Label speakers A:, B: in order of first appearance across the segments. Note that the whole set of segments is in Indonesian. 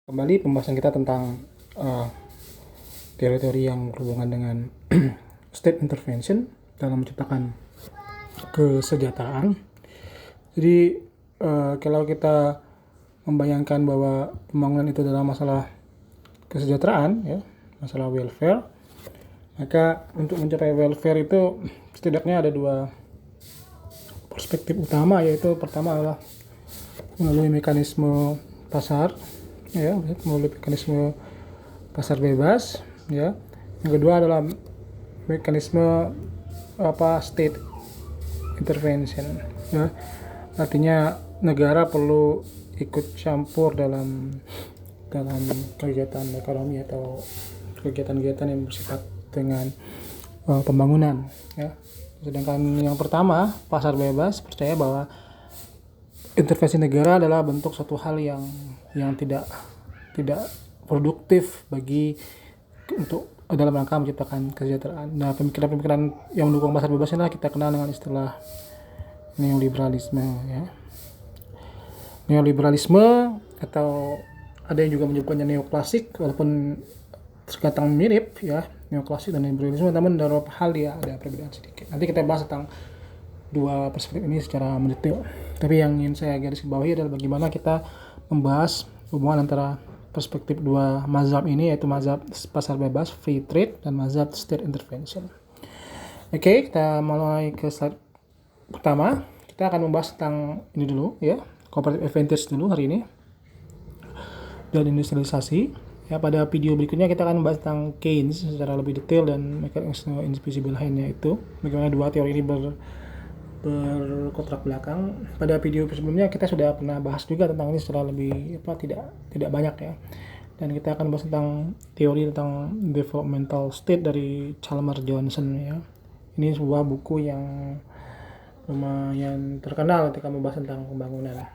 A: Kembali pembahasan kita tentang teori-teori yang berhubungan dengan state intervention dalam menciptakan kesejahteraan. Jadi kalau kita membayangkan bahwa pembangunan itu adalah masalah kesejahteraan, ya, masalah welfare, maka untuk mencapai welfare itu setidaknya ada dua perspektif utama, yaitu pertama adalah melalui mekanisme pasar, ya, melalui mekanisme pasar bebas, ya. Yang kedua adalah mekanisme state intervention, ya. Artinya negara perlu ikut campur dalam kegiatan ekonomi atau kegiatan-kegiatan yang bersifat dengan pembangunan, ya. Sedangkan yang pertama, pasar bebas, percaya bahwa intervensi negara adalah bentuk suatu hal yang tidak produktif untuk dalam rangka menciptakan kesejahteraan. Nah, pemikiran-pemikiran yang mendukung pasar bebas inilah kita kenal dengan istilah neoliberalisme, ya. Neoliberalisme, atau ada yang juga menyebutnya neoklasik, walaupun terkadang mirip, ya, neoklasik dan neoliberalisme, namun dalam beberapa hal dia ada perbedaan sedikit. Nanti kita bahas tentang dua perspektif ini secara mendetail. Tapi yang ingin saya garis bawahi adalah bagaimana kita membahas hubungan antara perspektif dua mazhab ini, yaitu mazhab pasar bebas, free trade, dan mazhab state intervention. Oke, kita mulai ke slide pertama. Kita akan membahas tentang ini dulu, ya, comparative advantage dulu hari ini, dan industrialisasi. Ya, pada video berikutnya kita akan membahas tentang Keynes secara lebih detail dan mekanisme invisible hand-nya, itu bagaimana dua teori ini berkontrak belakang. Pada video sebelumnya kita sudah pernah bahas juga tentang ini secara lebih tidak banyak, ya. Dan kita akan bahas tentang teori tentang developmental state dari Chalmers Johnson, ya. Ini sebuah buku yang lumayan terkenal ketika membahas tentang pembangunan.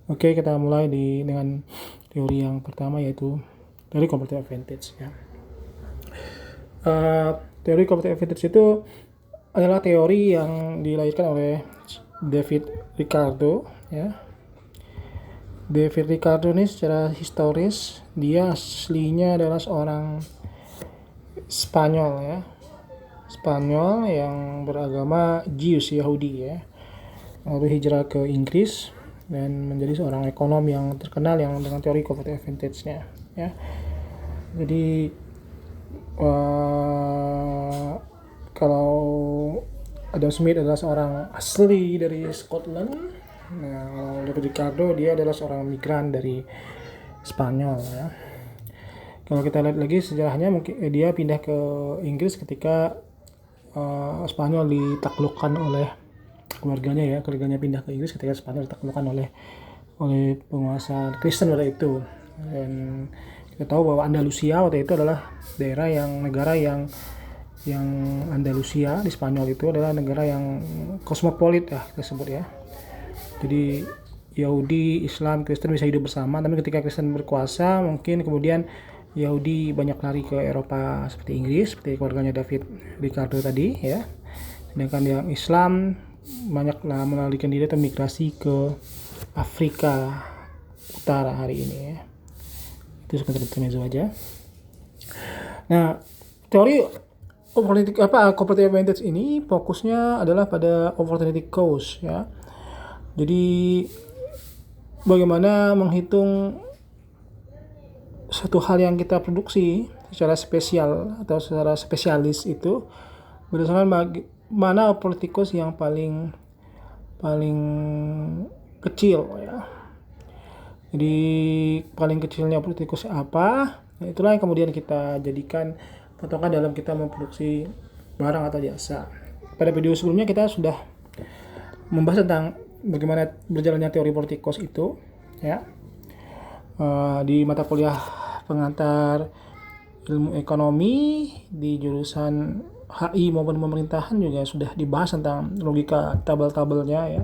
A: Oke, kita mulai dengan teori yang pertama, yaitu teori comparative advantage, ya. Teori comparative advantage itu adalah teori yang dilahirkan oleh David Ricardo, ya. David Ricardo ini secara historis dia aslinya adalah seorang Spanyol, ya. Spanyol yang beragama Jews, Yahudi, ya. Lalu hijrah ke Inggris dan menjadi seorang ekonom yang terkenal yang dengan teori comparative advantage-nya, ya. Jadi kalau Adam Smith adalah seorang asli dari Scotland, nah kalau David Ricardo dia adalah seorang migran dari Spanyol, ya. Kalau kita lihat lagi sejarahnya, mungkin dia pindah ke Inggris ketika Spanyol ditaklukkan oleh keluarganya pindah ke Inggris ketika Spanyol ditaklukkan oleh penguasa Kristen pada itu. Dan kita tahu bahwa Andalusia waktu itu adalah negara yang Andalusia di Spanyol itu adalah negara yang kosmopolit, ya, kita sebut, ya. Jadi Yahudi, Islam, Kristen bisa hidup bersama, tapi ketika Kristen berkuasa mungkin kemudian Yahudi banyak lari ke Eropa seperti Inggris, seperti keluarganya David Ricardo tadi, ya. Sedangkan yang Islam banyaklah melarikan diri atau migrasi ke Afrika Utara hari ini, ya. Itu sekedar intermezzo aja. Nah, teori comparative advantage ini fokusnya adalah pada opportunity cost, ya. Jadi bagaimana menghitung satu hal yang kita produksi secara spesial atau secara spesialis itu berdasarkan mana opportunity cost yang paling kecil, ya. Jadi paling kecilnya opportunity cost apa? Nah, itulah yang kemudian kita jadikan patokan dalam kita memproduksi barang atau jasa. Pada video sebelumnya kita sudah membahas tentang bagaimana berjalannya teori opportunity cost itu, ya. Di mata kuliah pengantar ilmu ekonomi di jurusan HI maupun pemerintahan juga sudah dibahas tentang logika tabel-tabelnya, ya.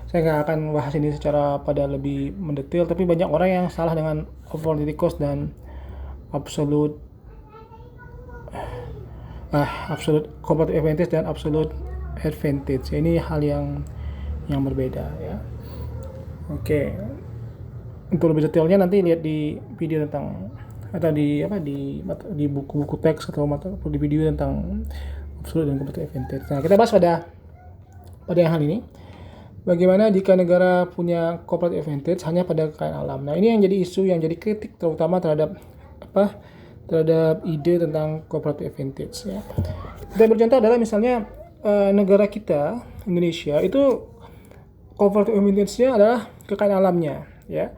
A: Saya nggak akan bahas ini secara lebih mendetail, tapi banyak orang yang salah dengan opportunity cost dan absolute comparative advantage dan absolute advantage. Ini hal yang berbeda, ya. Oke. Untuk lebih detailnya nanti lihat di video tentang atau di buku-buku teks atau di video tentang absolute dan comparative advantage. Nah, kita bahas pada yang hal ini. Bagaimana jika negara punya comparative advantage hanya pada kekayaan alam? Nah, ini yang jadi isu, yang jadi kritik terutama terhadap ide tentang comparative advantage ya. Kita bercontoh adalah misalnya negara kita Indonesia itu comparative advantage-nya adalah kekayaan alamnya ya.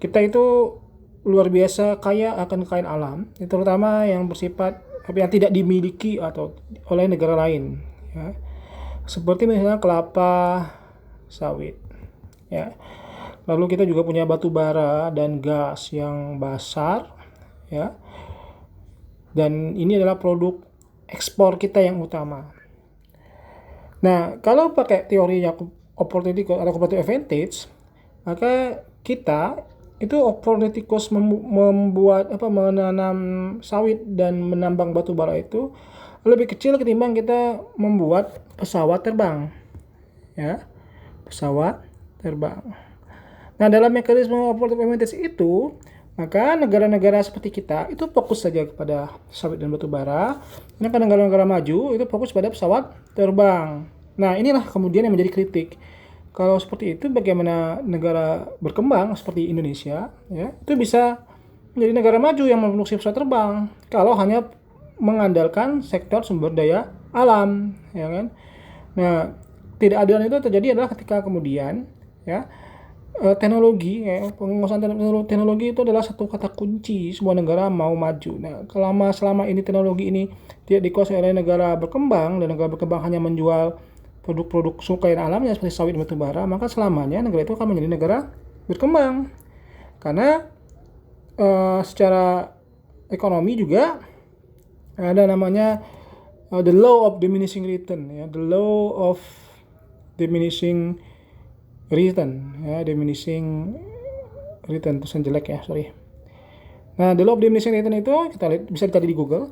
A: Kita itu luar biasa kaya akan kekayaan alam, terutama yang bersifat yang tidak dimiliki atau oleh negara lain ya. Seperti misalnya kelapa sawit ya. Lalu kita juga punya batu bara dan gas yang besar ya. Dan ini adalah produk ekspor kita yang utama. Nah, kalau pakai teorinya opportunity cost atau comparative advantage, maka kita itu opportunity cost menanam sawit dan menambang batu bara itu lebih kecil ketimbang kita membuat pesawat terbang ya, pesawat terbang. Nah, dalam mekanisme opportunity advantage itu, maka negara-negara seperti kita itu fokus saja kepada sawit dan batu bara, sedangkan negara-negara maju itu fokus pada pesawat terbang. Nah, inilah kemudian yang menjadi kritik. Kalau seperti itu, bagaimana negara berkembang seperti Indonesia ya, itu bisa menjadi negara maju yang memproduksi pesawat terbang kalau hanya mengandalkan sektor sumber daya alam ya kan. Nah, tidak adilan itu terjadi adalah ketika kemudian ya teknologi ya, penguasaan teknologi itu adalah satu kata kunci sebuah negara mau maju. Nah, selama ini teknologi ini tidak dikuasai oleh negara berkembang dan negara berkembang hanya menjual produk-produk kekayaan alamnya seperti sawit dan batu bara, maka selamanya negara itu akan menjadi negara berkembang. Karena secara ekonomi juga ada namanya the law of diminishing return ya, the law of diminishing return ya, diminishing return, tulisan jelek ya, sorry. Nah, the law of diminishing return itu kita lihat, bisa dicari di Google,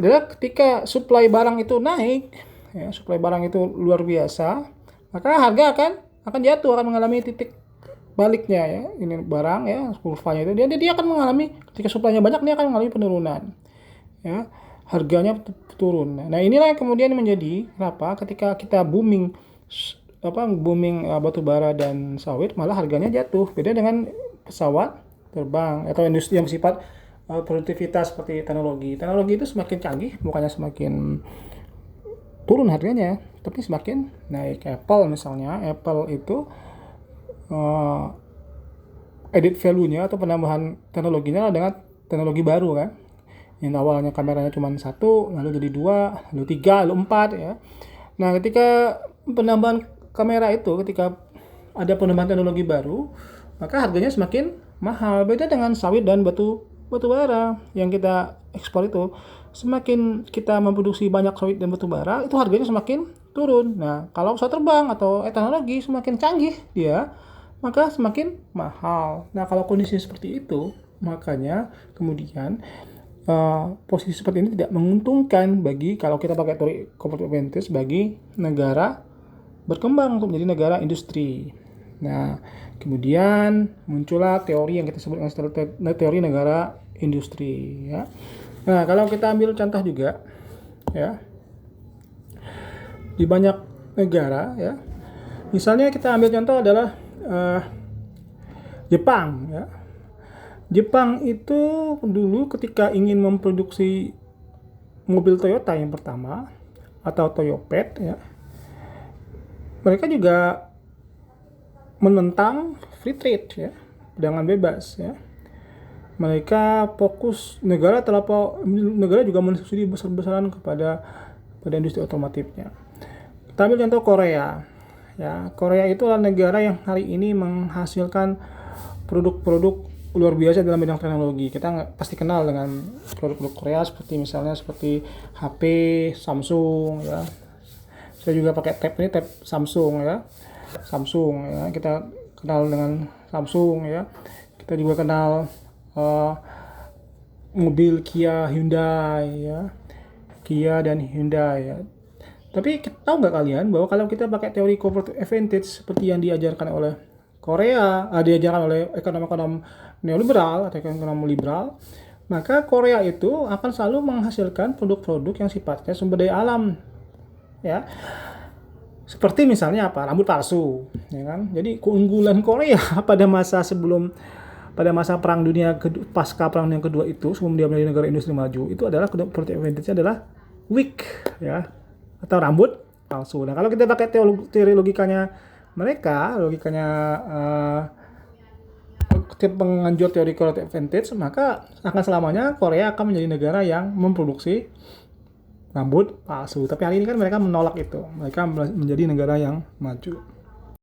A: adalah ketika supply barang itu naik ya, supply barang itu luar biasa, maka harga akan jatuh, akan mengalami titik baliknya ya. Ini barang ya, kurvanya itu dia akan mengalami, ketika supply-nya banyak dia akan mengalami penurunan ya, harganya turun. Nah, inilah yang kemudian menjadi kenapa ketika kita booming batu bara dan sawit malah harganya jatuh. Beda dengan pesawat terbang atau industri yang bersifat produktivitas seperti teknologi. Teknologi itu semakin canggih, bukannya semakin turun harganya, tapi semakin naik. Apple misalnya, Apple itu added value-nya atau penambahan teknologinya dengan teknologi baru kan. Yang awalnya kameranya cuma 1, lalu jadi 2, lalu 3, lalu 4 ya. Nah, ketika penambahan kamera itu, ketika ada penambahan teknologi baru, maka harganya semakin mahal. Beda dengan sawit dan batu bara yang kita ekspor itu. Semakin kita memproduksi banyak sawit dan batu bara, itu harganya semakin turun. Nah, kalau pesawat terbang atau teknologi semakin canggih dia, maka semakin mahal. Nah, kalau kondisi seperti itu, makanya kemudian posisi seperti ini tidak menguntungkan bagi, kalau kita pakai teori comparative advantage, bagi negara berkembang untuk menjadi negara industri. Nah, kemudian muncullah teori yang kita sebut dengan teori negara industri ya. Nah, kalau kita ambil contoh juga ya, di banyak negara ya, misalnya kita ambil contoh adalah Jepang ya. Jepang itu dulu ketika ingin memproduksi mobil Toyota yang pertama atau Toyopet ya, mereka juga menentang free trade ya, perdagangan bebas ya. Mereka fokus, negara juga mensubsidi besar-besaran pada industri otomotifnya. Kita ambil contoh Korea ya. Korea itu adalah negara yang hari ini menghasilkan produk-produk luar biasa dalam bidang teknologi. Kita pasti kenal dengan produk-produk Korea seperti misalnya HP Samsung ya. Saya juga pakai tab Samsung ya. Kita kenal dengan Samsung ya. Kita juga kenal mobil Kia dan Hyundai ya. Tapi tahu nggak kalian bahwa kalau kita pakai teori comparative advantage seperti yang diajarkan oleh Korea diajarkan oleh ekonom-ekonom neoliberal atau ekonom liberal, maka Korea itu akan selalu menghasilkan produk-produk yang sifatnya sumber daya alam, ya. Seperti misalnya apa? Rambut palsu, ya kan? Jadi keunggulan Korea pada masa perang dunia kedua, pasca perang dunia kedua itu, sebelum dia menjadi negara industri maju, itu adalah produk advantage-nya adalah wig, ya, atau rambut palsu. Nah, kalau kita pakai teori logikanya mereka, logikanya penganjur teori collective advantage, maka akan selamanya Korea akan menjadi negara yang memproduksi rambut palsu. Tapi hari ini kan mereka menolak itu. Mereka menjadi negara yang maju.